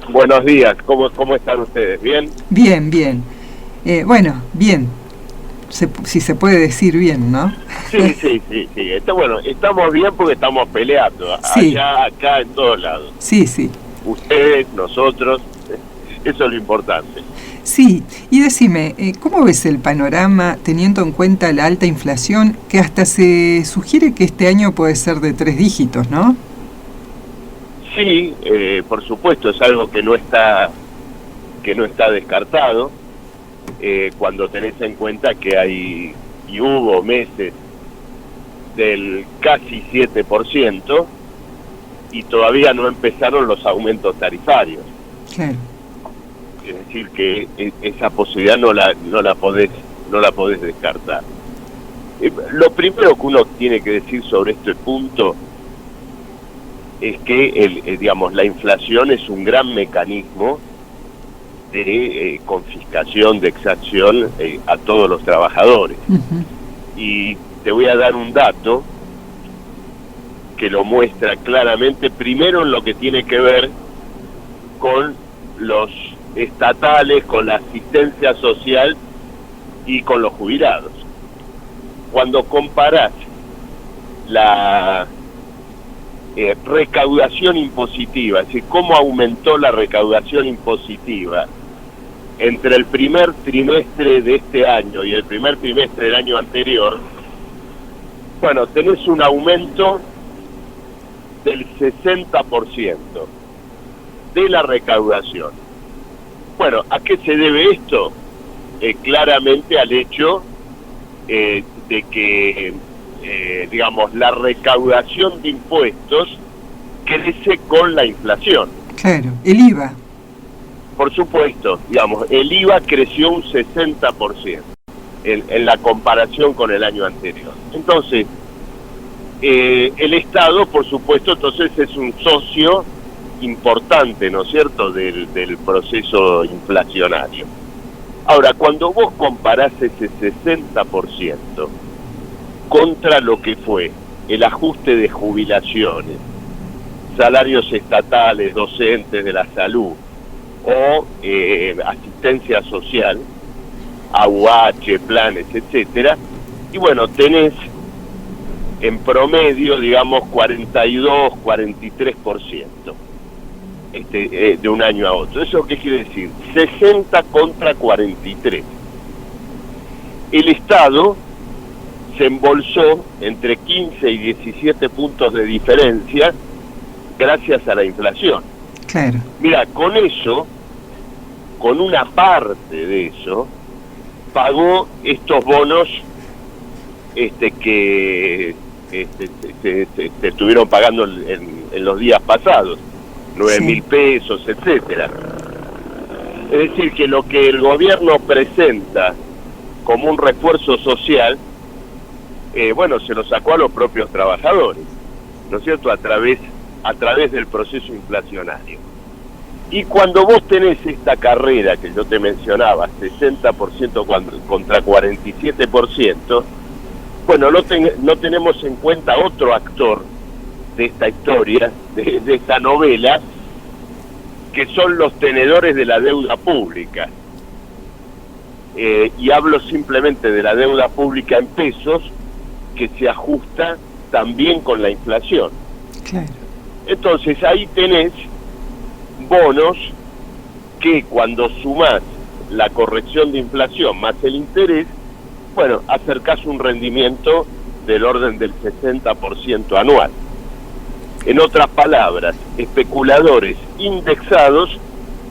Buenos días, ¿cómo están ustedes? ¿Bien? Bien, bien. Bueno, bien. Si se puede decir bien, ¿no? Sí. Bueno, estamos bien porque estamos peleando, Sí, allá, acá, en todos lados. sí, sí. Ustedes, nosotros, eso es lo importante. Sí, y decime, ¿cómo ves el panorama teniendo en cuenta la alta inflación que hasta se sugiere que este año puede ser de 3 dígitos, ¿no? Sí, por supuesto, es algo que no está descartado, cuando tenés en cuenta que hay, y hubo meses del casi 7%, y todavía no empezaron los aumentos tarifarios. Claro. Es decir, que esa posibilidad no la podés descartar. Lo primero que uno tiene que decir sobre este punto es que digamos, la inflación es un gran mecanismo de confiscación, de exacción a todos los trabajadores. Ujú. Y te voy a dar un dato que lo muestra claramente, primero en lo que tiene que ver con los estatales, con la asistencia social y con los jubilados. Cuando comparás la recaudación impositiva, es decir, cómo aumentó la recaudación impositiva entre el primer trimestre de este año y el primer trimestre del año anterior, bueno, tenés un aumento del 60% de la recaudación. Bueno, ¿a qué se debe esto? Claramente al hecho de que, digamos, la recaudación de impuestos crece con la inflación. Claro, el IVA. Por supuesto, digamos, el IVA creció un 60% en la comparación con el año anterior. Entonces, el Estado, por supuesto, entonces es un socio importante, ¿no es cierto?, del proceso inflacionario. Ahora, cuando vos comparás ese 60% contra lo que fue el ajuste de jubilaciones, salarios estatales, docentes de la salud o asistencia social, AUH, planes, etcétera, y bueno, tenés en promedio, digamos, 42, 43%. De un año a otro. ¿Eso qué quiere decir? 60 contra 43. El Estado se embolsó entre 15 y 17 puntos de diferencia gracias a la inflación. Claro. Mira, con eso, con una parte de eso, pagó estos bonos que se estuvieron pagando en los días pasados. 9.000 pesos, etcétera. Es decir, que lo que el gobierno presenta como un refuerzo social, bueno, se lo sacó a los propios trabajadores, ¿no es cierto?, a través del proceso inflacionario. Y cuando vos tenés esta carrera que yo te mencionaba, 60% contra 47%, bueno, no tenemos en cuenta otro actor de esta historia, de esta novela, que son los tenedores de la deuda pública. Y hablo simplemente de la deuda pública en pesos, que se ajusta también con la inflación. Claro. Entonces ahí tenés bonos que cuando sumás la corrección de inflación más el interés, bueno, acercás un rendimiento del orden del 60% anual. En otras palabras, especuladores indexados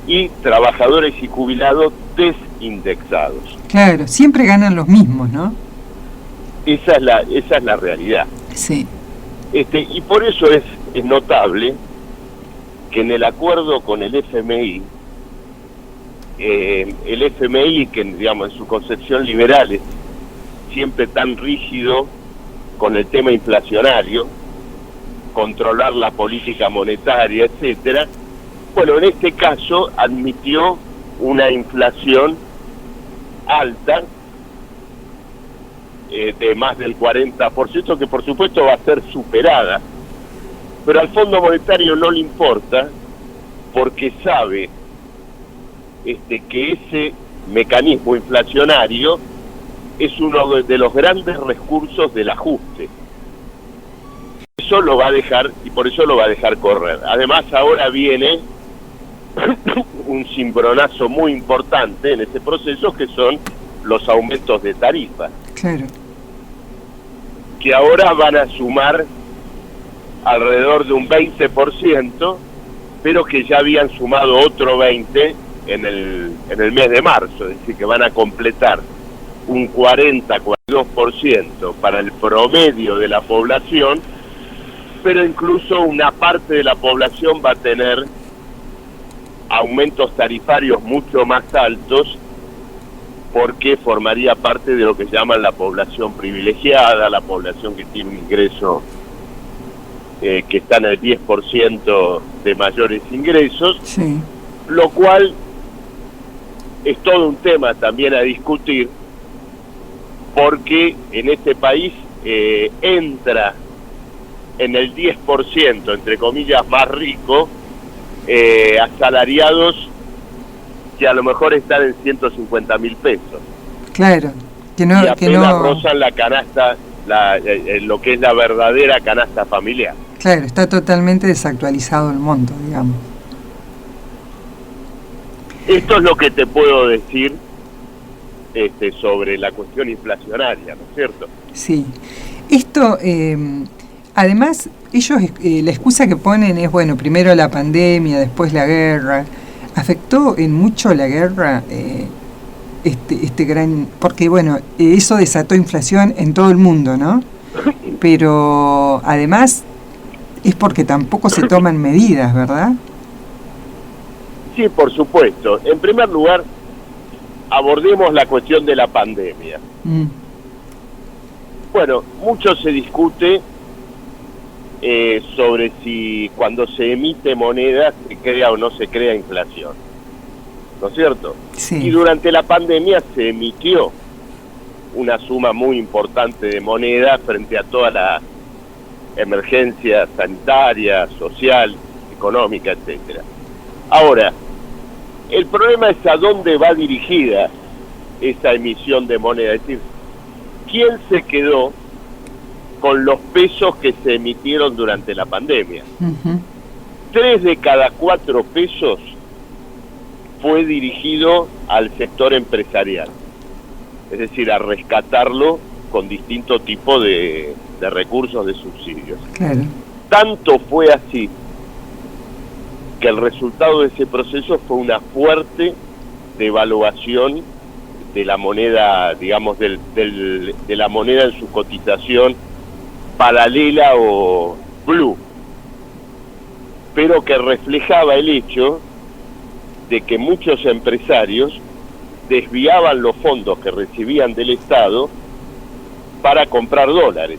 y trabajadores y jubilados desindexados. Claro, siempre ganan los mismos, ¿no? Esa es la realidad. Sí. Y por eso es notable que en el acuerdo con el FMI, que digamos en su concepción liberal es siempre tan rígido con el tema inflacionario, controlar la política monetaria, etcétera. Bueno, en este caso admitió una inflación alta, de más del 40%, que por supuesto va a ser superada, pero al Fondo Monetario no le importa, porque sabe que ese mecanismo inflacionario es uno de los grandes recursos del ajuste. Eso lo va a dejar, y por eso lo va a dejar correr. Además, ahora viene un cimbronazo muy importante en ese proceso, que son los aumentos de tarifa. Claro. Que ahora van a sumar alrededor de un 20%, pero que ya habían sumado otro 20% en el mes de marzo, es decir, que van a completar un 40-42% para el promedio de la población, pero incluso una parte de la población va a tener aumentos tarifarios mucho más altos, porque formaría parte de lo que llaman la población privilegiada, la población que tiene un ingreso que está en el 10% de mayores ingresos, sí. Lo cual es todo un tema también a discutir, porque en este país entra en el 10%, entre comillas, más rico, asalariados que a lo mejor están en 150.000 pesos. Claro, que no, y apenas rozan la canasta, lo que es la verdadera canasta familiar. Claro, está totalmente desactualizado el monto, digamos. Esto es lo que te puedo decir sobre la cuestión inflacionaria, ¿no es cierto? Sí. Esto, además, ellos, la excusa que ponen es, bueno, primero la pandemia, después la guerra. ¿Afectó en mucho la guerra este gran...? Porque, bueno, eso desató inflación en todo el mundo, ¿no? Pero, además, es porque tampoco se toman medidas, ¿verdad? Sí, por supuesto. En primer lugar, abordemos la cuestión de la pandemia. Bueno, mucho se discute sobre si cuando se emite moneda se crea o no se crea inflación, ¿no es cierto? Sí. Y durante la pandemia se emitió una suma muy importante de moneda frente a toda la emergencia sanitaria, social, económica, etcétera. Ahora, el problema es a dónde va dirigida esa emisión de moneda, es decir, ¿quién se quedó con los pesos que se emitieron durante la pandemia? 3 de cada 4 pesos fue dirigido al sector empresarial, es decir, a rescatarlo con distinto tipo de recursos, de subsidios. Claro. Tanto fue así que el resultado de ese proceso fue una fuerte devaluación de la moneda, digamos, de la moneda en su cotización paralela o blue, pero que reflejaba el hecho de que muchos empresarios desviaban los fondos que recibían del Estado para comprar dólares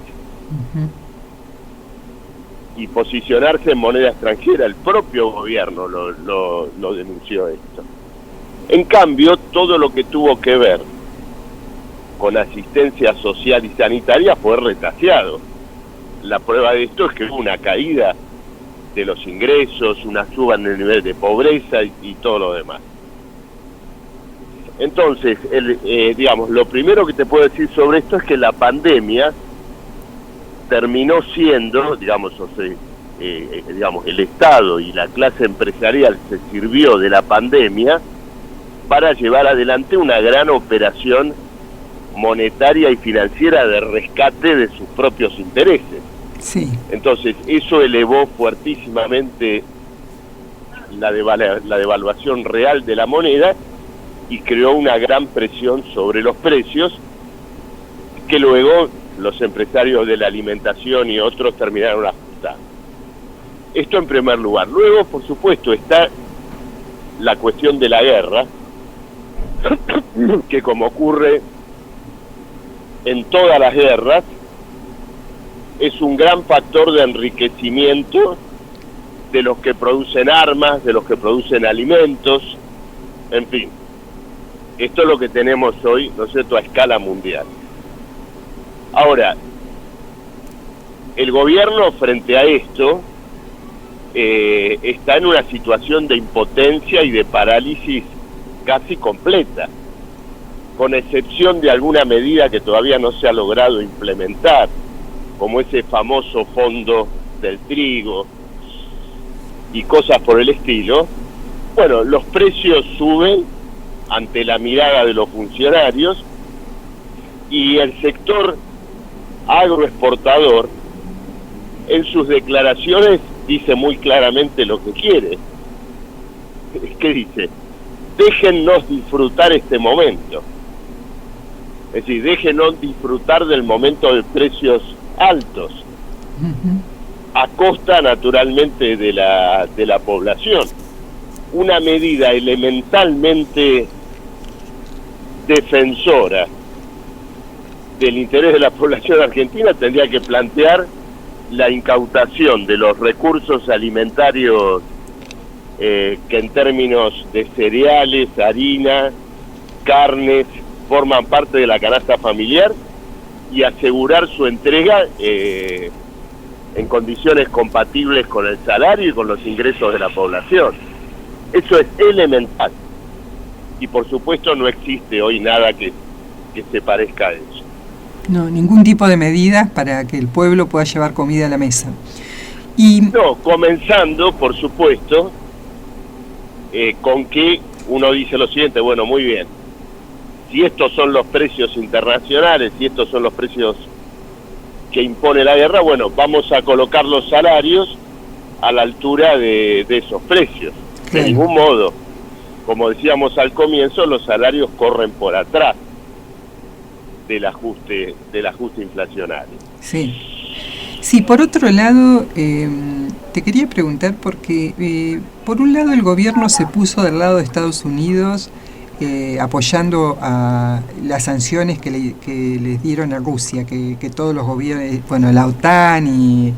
y posicionarse en moneda extranjera. El propio gobierno lo denunció esto. En cambio, todo lo que tuvo que ver con asistencia social y sanitaria fue retaseado. La prueba de esto es que hubo una caída de los ingresos, una suba en el nivel de pobreza y todo lo demás. Entonces, digamos, lo primero que te puedo decir sobre esto es que la pandemia terminó siendo, digamos, el Estado y la clase empresarial se sirvió de la pandemia para llevar adelante una gran operación monetaria y financiera de rescate de sus propios intereses. Sí. Entonces, eso elevó fuertísimamente la devaluación real de la moneda y creó una gran presión sobre los precios, que luego los empresarios de la alimentación y otros terminaron ajustando. Esto en primer lugar. Luego, por supuesto, está la cuestión de la guerra, que como ocurre en todas las guerras, es un gran factor de enriquecimiento de los que producen armas, de los que producen alimentos, en fin. Esto es lo que tenemos hoy, ¿no es cierto?, a escala mundial. Ahora, el gobierno frente a esto está en una situación de impotencia y de parálisis casi completa, con excepción de alguna medida que todavía no se ha logrado implementar, como ese famoso fondo del trigo y cosas por el estilo. Bueno, los precios suben ante la mirada de los funcionarios y el sector agroexportador en sus declaraciones dice muy claramente lo que quiere. ¿Qué dice? Déjennos disfrutar este momento. Es decir, déjennos disfrutar del momento de precios altos, a costa naturalmente de la población. Una medida elementalmente defensora del interés de la población argentina tendría que plantear la incautación de los recursos alimentarios que en términos de cereales, harina, carnes, forman parte de la canasta familiar y asegurar su entrega en condiciones compatibles con el salario y con los ingresos de la población. Eso es elemental. Y por supuesto no existe hoy nada que se parezca a eso. No, ningún tipo de medidas para que el pueblo pueda llevar comida a la mesa. No, comenzando, por supuesto, con que uno dice lo siguiente: bueno, muy bien, si estos son los precios internacionales, si estos son los precios que impone la guerra, bueno, vamos a colocar los salarios a la altura de esos precios. De ningún modo, como decíamos al comienzo, los salarios corren por atrás del ajuste inflacionario. Sí. Sí, por otro lado, te quería preguntar porque, por un lado, el gobierno se puso del lado de Estados Unidos apoyando a las sanciones que les dieron a Rusia, que todos los gobiernos, bueno, la OTAN y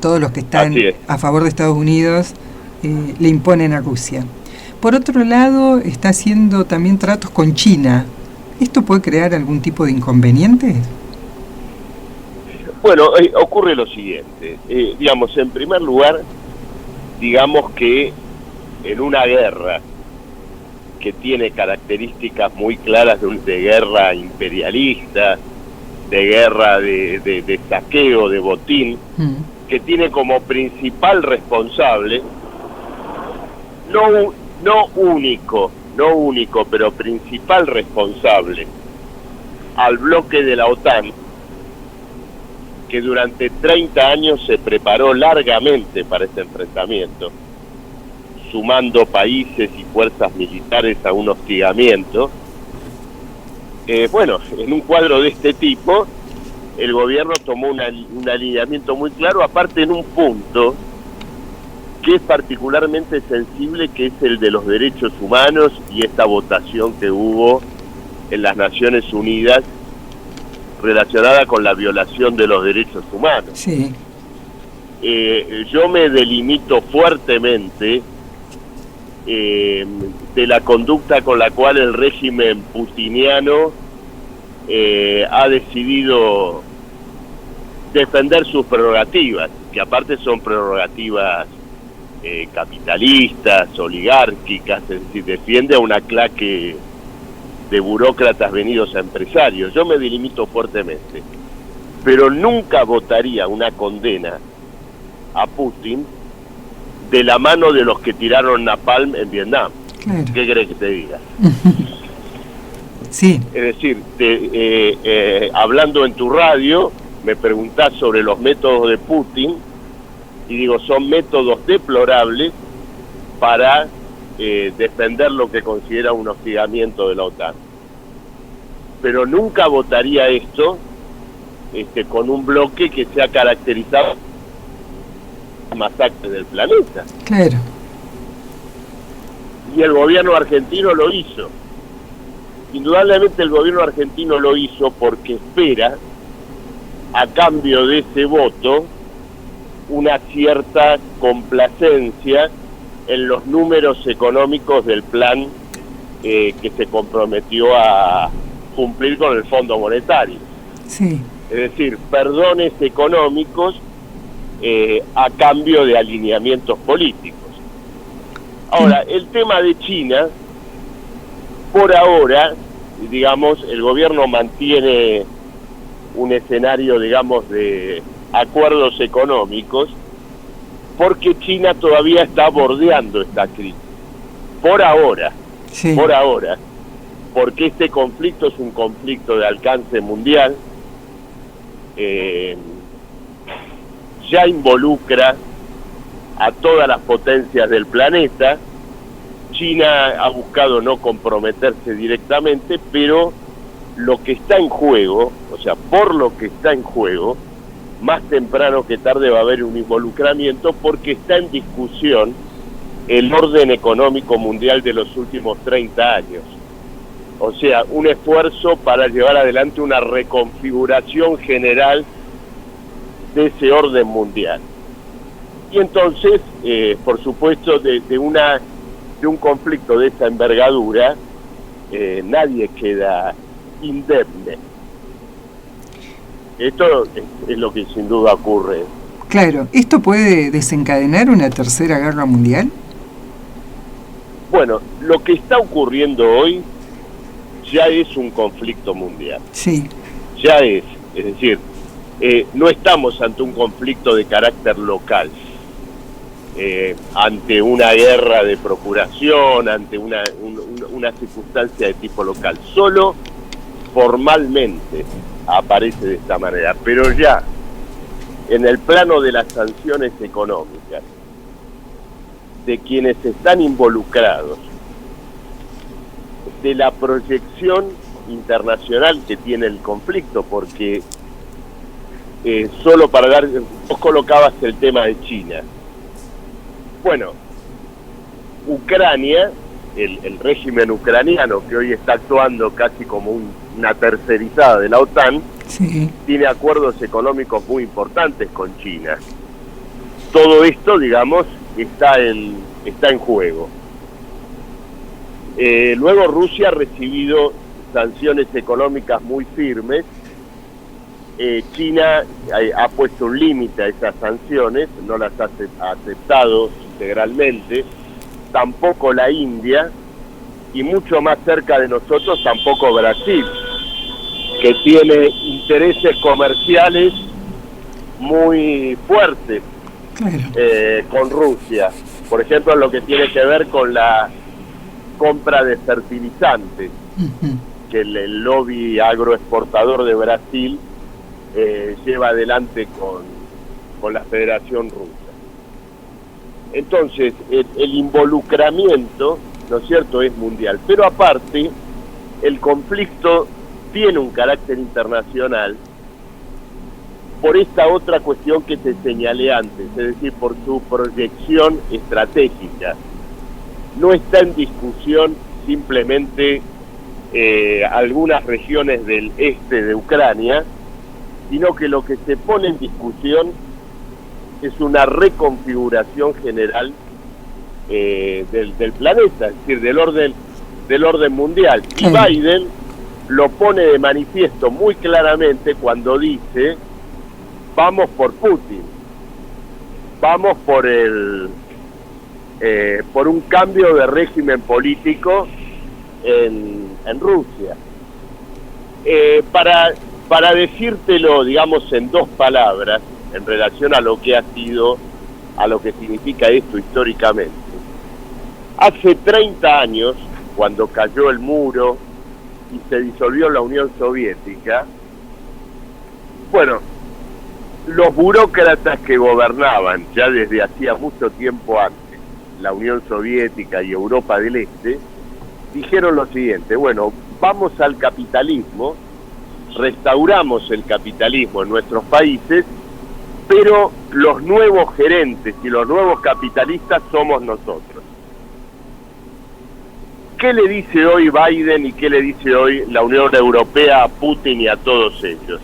todos los que están a favor de Estados Unidos le imponen a Rusia. Por otro lado, está haciendo también tratos con China. ¿Esto puede crear algún tipo de inconveniente? Bueno, ocurre lo siguiente. Digamos, en primer lugar, digamos que en una guerra que tiene características muy claras de guerra imperialista, de guerra de saqueo, de botín, que tiene como principal responsable, no único, pero principal responsable, al bloque de la OTAN, que durante 30 años se preparó largamente para este enfrentamiento, sumando países y fuerzas militares a un hostigamiento. Bueno, en un cuadro de este tipo, el gobierno tomó un alineamiento muy claro, aparte en un punto que es particularmente sensible, que es el de los derechos humanos y esta votación que hubo en las Naciones Unidas relacionada con la violación de los derechos humanos. Sí. Yo me delimito fuertemente de la conducta con la cual el régimen putiniano ha decidido defender sus prerrogativas, que aparte son prerrogativas capitalistas, oligárquicas, es decir, defiende a una clase de burócratas venidos a empresarios. Yo me delimito fuertemente, pero nunca votaría una condena a Putin de la mano de los que tiraron napalm en Vietnam. Claro. ¿Qué crees que te diga? Sí. Es decir, hablando en tu radio, me preguntás sobre los métodos de Putin, y digo, son métodos deplorables para defender lo que considera un hostigamiento de la OTAN. Pero nunca votaría esto con un bloque que se ha caracterizado por masacre del planeta. Claro. Y el gobierno argentino lo hizo. Indudablemente el gobierno argentino lo hizo porque espera, a cambio de ese voto, una cierta complacencia en los números económicos del plan que se comprometió a cumplir con el Fondo Monetario. Sí. Es decir, perdones económicos a cambio de alineamientos políticos. Ahora, el tema de China, por ahora, digamos, el gobierno mantiene un escenario, digamos, de acuerdos económicos, porque China todavía está bordeando esta crisis. Por ahora, Sí. por ahora, porque este conflicto es un conflicto de alcance mundial, ya involucra a todas las potencias del planeta. China ha buscado no comprometerse directamente, pero lo que está en juego, o sea, por lo que está en juego, más temprano que tarde va a haber un involucramiento, porque está en discusión el orden económico mundial de los últimos 30 años. O sea, un esfuerzo para llevar adelante una reconfiguración general de ese orden mundial. Y entonces, por supuesto, de un conflicto de esta envergadura, nadie queda indemne. Esto es lo que sin duda ocurre. Claro, ¿esto puede desencadenar una tercera guerra mundial? Bueno, lo que está ocurriendo hoy ya es un conflicto mundial. Sí. Ya es decir, no estamos ante un conflicto de carácter local, ante una guerra de procuración, ante una circunstancia de tipo local. Solo formalmente aparece de esta manera, pero ya en el plano de las sanciones económicas, de quienes están involucrados, de la proyección internacional que tiene el conflicto, porque solo para vos colocabas el tema de China. Bueno, Ucrania, el régimen ucraniano, que hoy está actuando casi como una tercerizada de la OTAN, Sí. tiene acuerdos económicos muy importantes con China. Todo esto, digamos, está en juego. Luego Rusia ha recibido sanciones económicas muy firmes. China ha puesto un límite a esas sanciones, no las ha aceptado integralmente, tampoco la India, y mucho más cerca de nosotros tampoco Brasil, que tiene intereses comerciales muy fuertes con Rusia. Por ejemplo, lo que tiene que ver con la compra de fertilizantes, que el lobby agroexportador de Brasil lleva adelante con la Federación Rusa. Entonces, el involucramiento, ¿no es cierto?, es mundial. Pero aparte, el conflicto tiene un carácter internacional por esta otra cuestión que te señalé antes, es decir, por su proyección estratégica. No está en discusión simplemente algunas regiones del este de Ucrania, sino que lo que se pone en discusión es una reconfiguración general del planeta, es decir, del orden mundial. Y Biden lo pone de manifiesto muy claramente cuando dice: vamos por Putin, vamos por un cambio de régimen político en Rusia. Para decírtelo, digamos, en dos palabras, en relación a lo que ha sido, a lo que significa esto históricamente. Hace 30 años, cuando cayó el muro y se disolvió la Unión Soviética, bueno, los burócratas que gobernaban ya desde hacía mucho tiempo antes la Unión Soviética y Europa del Este, dijeron lo siguiente: bueno, vamos al capitalismo, restauramos el capitalismo en nuestros países, pero los nuevos gerentes y los nuevos capitalistas somos nosotros. ¿Qué le dice hoy Biden y qué le dice hoy la Unión Europea a Putin y a todos ellos?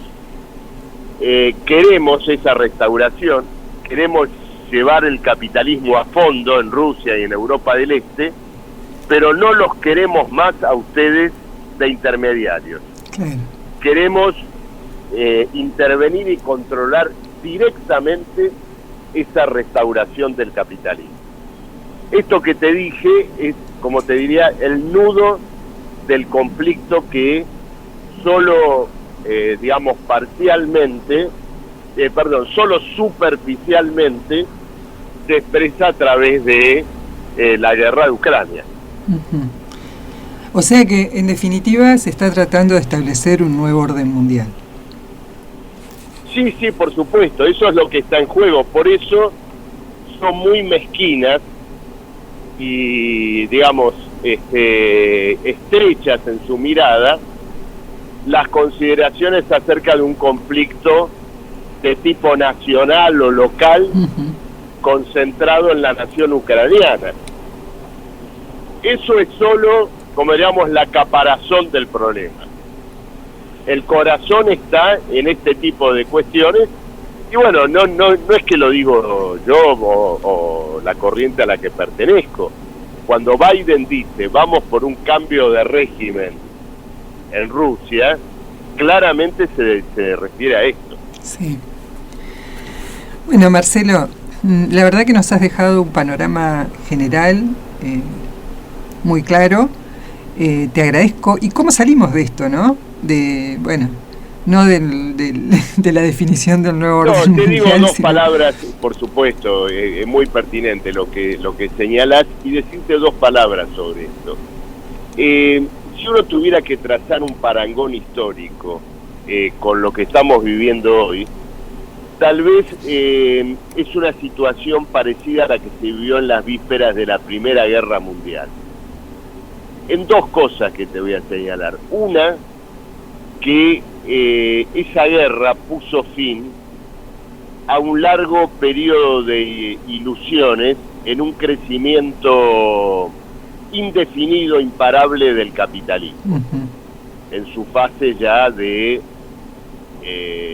Queremos esa restauración, queremos llevar el capitalismo a fondo en Rusia y en Europa del Este, pero no los queremos más a ustedes de intermediarios. Claro. Queremos intervenir y controlar directamente esa restauración del capitalismo. Esto que te dije es, como te diría, el nudo del conflicto que solo, digamos, solo superficialmente se expresa a través de la guerra de Ucrania. Uh-huh. O sea que, en definitiva, se está tratando de establecer un nuevo orden mundial. Sí, por supuesto, eso es lo que está en juego. Por eso son muy mezquinas y, digamos, estrechas en su mirada las consideraciones acerca de un conflicto de tipo nacional o local, uh-huh, concentrado en la nación ucraniana. Eso es solo, como diríamos, la caparazón del problema. El corazón está en este tipo de cuestiones, y bueno, no es que lo digo yo o la corriente a la que pertenezco. Cuando Biden dice vamos por un cambio de régimen en Rusia, claramente se refiere a esto. Sí. Bueno, Marcelo, la verdad que nos has dejado un panorama general muy claro. Te agradezco. ¿Y cómo salimos de esto, no? No de la definición del nuevo orden mundial. No, te digo dos palabras, por supuesto, es muy pertinente lo que señalas, y decirte dos palabras sobre esto. Si uno tuviera que trazar un parangón histórico con lo que estamos viviendo hoy, tal vez es una situación parecida a la que se vivió en las vísperas de la Primera Guerra Mundial. En dos cosas que te voy a señalar. Una, que esa guerra puso fin a un largo periodo de ilusiones en un crecimiento indefinido, imparable del capitalismo, uh-huh, en su fase ya de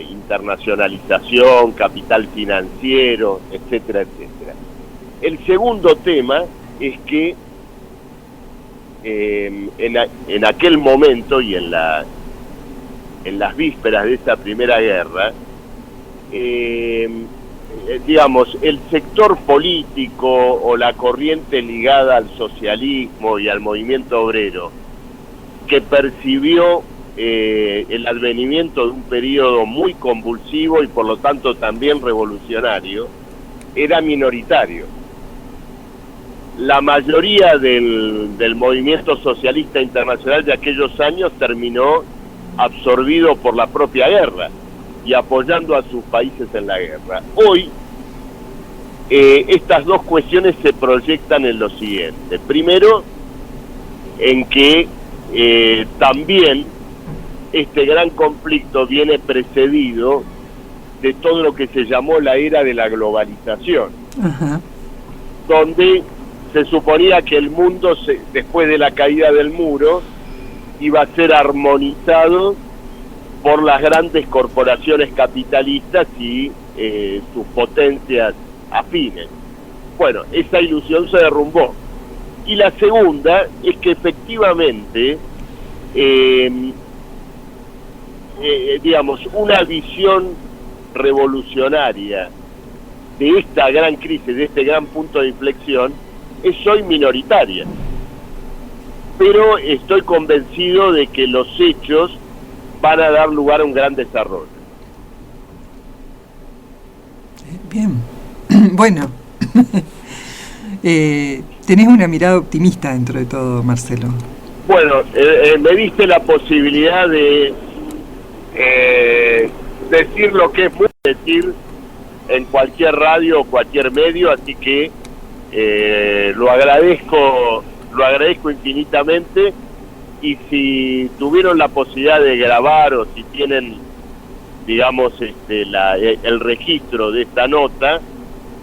internacionalización, capital financiero, etcétera, etcétera. El segundo tema es que en aquel momento y en las vísperas de esta primera guerra, digamos, el sector político o la corriente ligada al socialismo y al movimiento obrero, que percibió el advenimiento de un periodo muy convulsivo y por lo tanto también revolucionario, era minoritario. La mayoría del movimiento socialista internacional de aquellos años terminó absorbido por la propia guerra y apoyando a sus países en la guerra. Hoy, estas dos cuestiones se proyectan en lo siguiente. Primero, en que también este gran conflicto viene precedido de todo lo que se llamó la era de la globalización, uh-huh, donde se suponía que el mundo, después de la caída del muro, iba a ser armonizado por las grandes corporaciones capitalistas y sus potencias afines. Bueno, esa ilusión se derrumbó. Y la segunda es que efectivamente, digamos, una visión revolucionaria de esta gran crisis, de este gran punto de inflexión, es hoy minoritaria. Pero estoy convencido de que los hechos van a dar lugar a un gran desarrollo. Bien. Bueno, tenés una mirada optimista dentro de todo, Marcelo. Bueno, me diste la posibilidad de decir lo que es muy decir en cualquier radio o cualquier medio, así que lo agradezco infinitamente, y si tuvieron la posibilidad de grabar o si tienen, digamos, el registro de esta nota,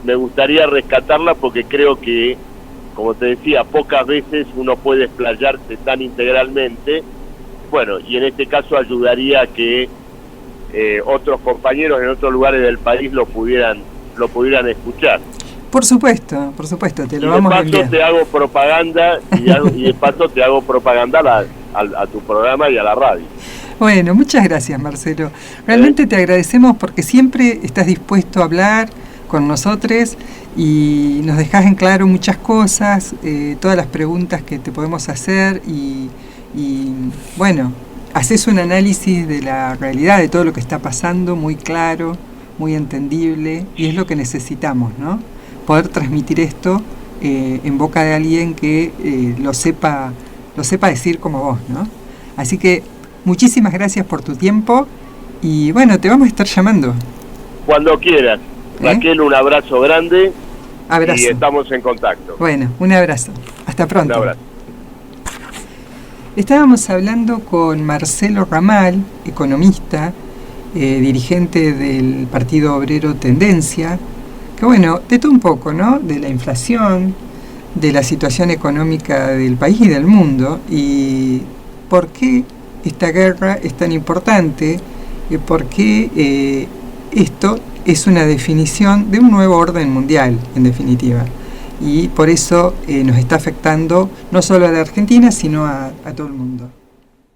me gustaría rescatarla porque creo que, como te decía, pocas veces uno puede explayarse tan integralmente. Bueno, y en este caso ayudaría a que otros compañeros en otros lugares del país lo pudieran escuchar. Por supuesto, te lo vamos a enviar. Y de paso te hago propaganda y de paso te hago propaganda a tu programa y a la radio. Bueno, muchas gracias, Marcelo. Realmente te agradecemos porque siempre estás dispuesto a hablar, con nosotros y nos dejás en claro muchas cosas, todas las preguntas que te podemos hacer y bueno, haces un análisis de la realidad, de todo lo que está pasando, muy claro, muy entendible, y es lo que necesitamos, ¿no? Poder transmitir esto en boca de alguien que lo sepa decir como vos, ¿no? Así que muchísimas gracias por tu tiempo y bueno, te vamos a estar llamando. Cuando quieras. Raquel, un abrazo grande. Abrazo. Y estamos en contacto. Bueno, un abrazo. Hasta pronto. Un abrazo. Estábamos hablando con Marcelo Ramal, economista, dirigente del Partido Obrero Tendencia, que bueno, de todo un poco, ¿no? De la inflación, de la situación económica del país y del mundo, y por qué esta guerra es tan importante, por qué esto es una definición de un nuevo orden mundial, en definitiva. Y por eso nos está afectando no solo a la Argentina, sino a todo el mundo.